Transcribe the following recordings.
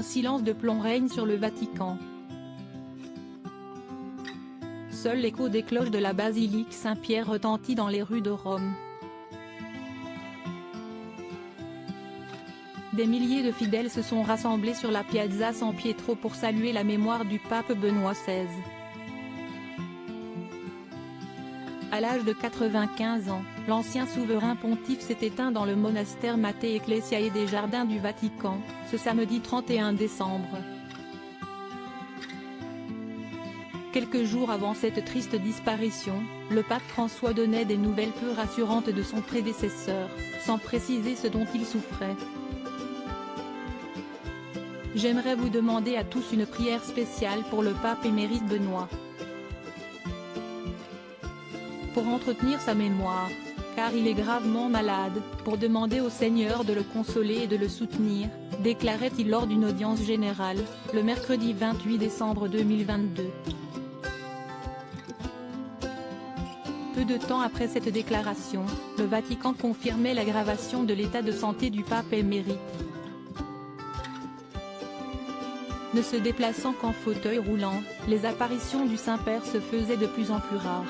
Un silence de plomb règne sur le Vatican. Seul l'écho des cloches de la basilique Saint-Pierre retentit dans les rues de Rome. Des milliers de fidèles se sont rassemblés sur la Piazza San Pietro pour saluer la mémoire du pape Benoît XVI. À l'âge de 95 ans, l'ancien souverain pontife s'est éteint dans le monastère Mater Ecclesiae des Jardins du Vatican, ce samedi 31 décembre. Quelques jours avant cette triste disparition, le pape François donnait des nouvelles peu rassurantes de son prédécesseur, sans préciser ce dont il souffrait. J'aimerais vous demander à tous une prière spéciale pour le pape émérite Benoît. Pour entretenir sa mémoire, car il est gravement malade, pour demander au Seigneur de le consoler et de le soutenir, déclarait-il lors d'une audience générale, le mercredi 28 décembre 2022. Peu de temps après cette déclaration, le Vatican confirmait l'aggravation de l'état de santé du pape émérite. Ne se déplaçant qu'en fauteuil roulant, les apparitions du Saint-Père se faisaient de plus en plus rares.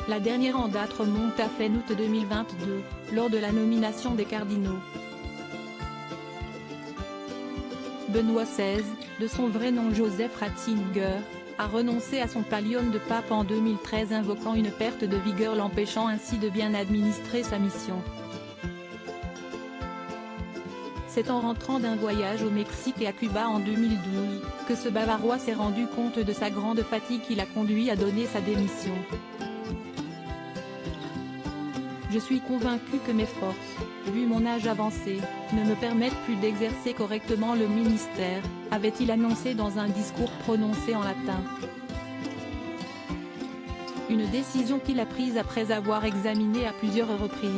La dernière en date remonte à fin août 2022, lors de la nomination des cardinaux. Benoît XVI, de son vrai nom Joseph Ratzinger, a renoncé à son pallium de pape en 2013 invoquant une perte de vigueur l'empêchant ainsi de bien administrer sa mission. C'est en rentrant d'un voyage au Mexique et à Cuba en 2012, que ce Bavarois s'est rendu compte de sa grande fatigue qui l'a conduit à donner sa démission. Je suis convaincu que mes forces, vu mon âge avancé, ne me permettent plus d'exercer correctement le ministère, avait-il annoncé dans un discours prononcé en latin. Une décision qu'il a prise après avoir examiné à plusieurs reprises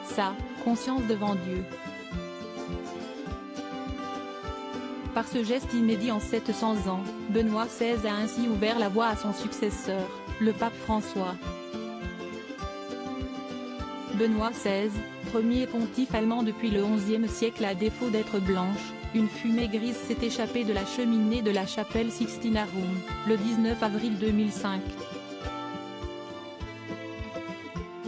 sa conscience devant Dieu. Par ce geste inédit en 700 ans, Benoît XVI a ainsi ouvert la voie à son successeur, le pape François. Benoît XVI, premier pontife allemand depuis le XIe siècle à défaut d'être blanche, une fumée grise s'est échappée de la cheminée de la chapelle Sixtinarum, le 19 avril 2005.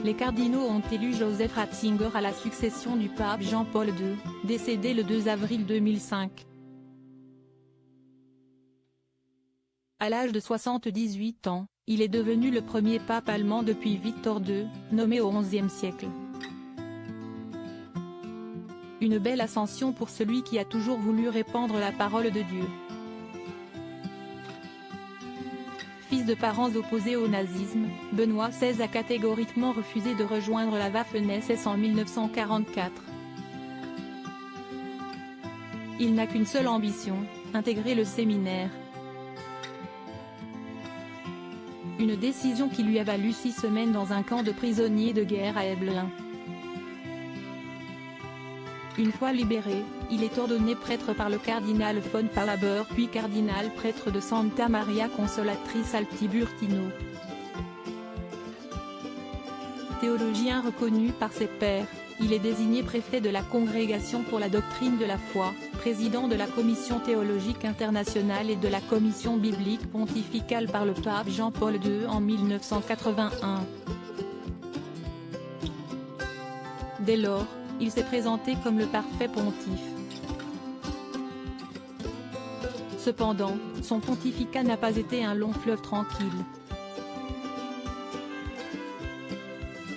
Les cardinaux ont élu Joseph Ratzinger à la succession du pape Jean-Paul II, décédé le 2 avril 2005. À l'âge de 78 ans, il est devenu le premier pape allemand depuis Victor II, nommé au XIe siècle. Une belle ascension pour celui qui a toujours voulu répandre la parole de Dieu. Fils de parents opposés au nazisme, Benoît XVI a catégoriquement refusé de rejoindre la Waffen-SS en 1944. Il n'a qu'une seule ambition, intégrer le séminaire. Une décision qui lui a valu 6 semaines dans un camp de prisonniers de guerre à Ebelin. Une fois libéré, il est ordonné prêtre par le cardinal von Faber puis cardinal prêtre de Santa Maria Consolatrice al Tiburtino. Théologien reconnu par ses pairs, il est désigné préfet de la Congrégation pour la doctrine de la foi, président de la Commission théologique internationale et de la Commission biblique pontificale par le pape Jean-Paul II en 1981. Dès lors, il s'est présenté comme le parfait pontife. Cependant, son pontificat n'a pas été un long fleuve tranquille.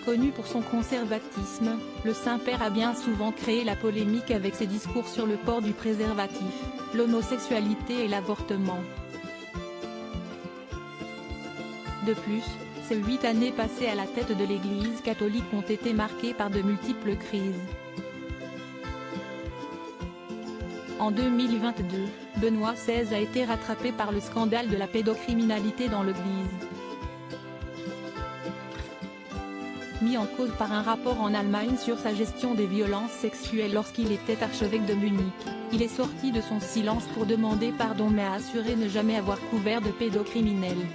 Connu pour son conservatisme, le Saint-Père a bien souvent créé la polémique avec ses discours sur le port du préservatif, l'homosexualité et l'avortement. De plus, ces 8 années passées à la tête de l'Église catholique ont été marquées par de multiples crises. En 2022, Benoît XVI a été rattrapé par le scandale de la pédocriminalité dans l'Église. Mis en cause par un rapport en Allemagne sur sa gestion des violences sexuelles lorsqu'il était archevêque de Munich, il est sorti de son silence pour demander pardon mais a assuré ne jamais avoir couvert de pédocriminels.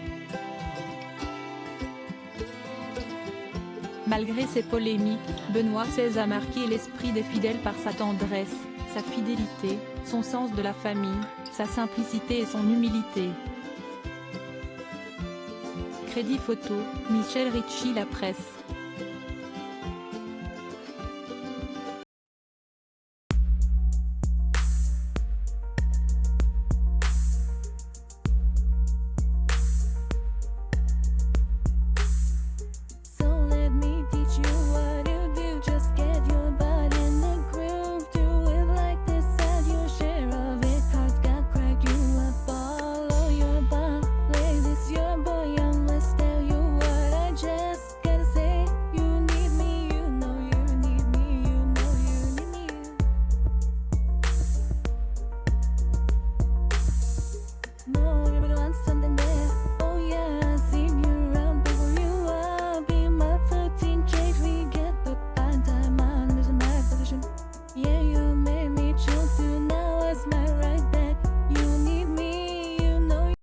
Malgré ces polémiques, Benoît XVI a marqué l'esprit des fidèles par sa tendresse, sa fidélité, son sens de la famille, sa simplicité et son humilité. Crédit photo, Michel Ricci. La Presse.